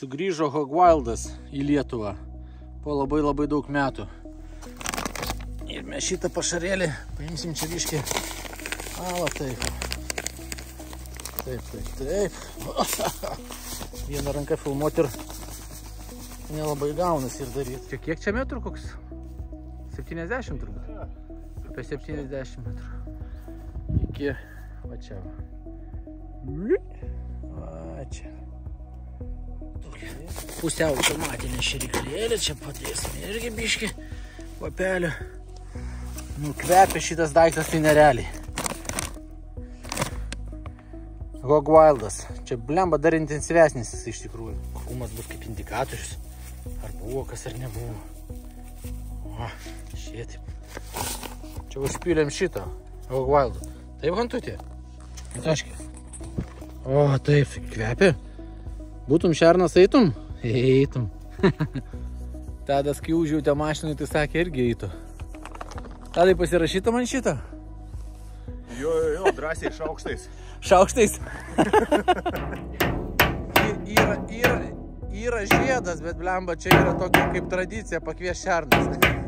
Sugrįžo Hog Wildas į Lietuvą po labai daug metų. Ir mes šitą pašarėlį paimsim čia biškį. Ala, taip. Taip. Vieną ranką filmuoti ir nelabai gaunas ir daryti. Čia kiek čia metrų koks? 70 turbūt. Apie 70 metrų. Iki, va čia. Va čia. Pusiau automatinė šeriklėlė, čia padėsime irgi biškį papelį. Nu, kvepia šitas daiktas tai nerealiai. Hog Wildas. Čia blemba dar intensyvesnis jis iš tikrųjų. Krūmas bus kaip indikatorius. Ar buvo kas ar nebuvo. O, šėti. Čia užpylėm šitą Hog Wildą. Taip, Hantutė? Taškė. O, taip, kvepia. Būtum šernas, eitum? Eitum. Tadas, kai užjautė mašinai, tai sakė, irgi eitų. Tadai, pasirašytų man šitą? Jo, drąsiai šaukštais. Šaukštais? Yra žiedas, bet blemba, čia yra tokia kaip tradicija pakvies šernas.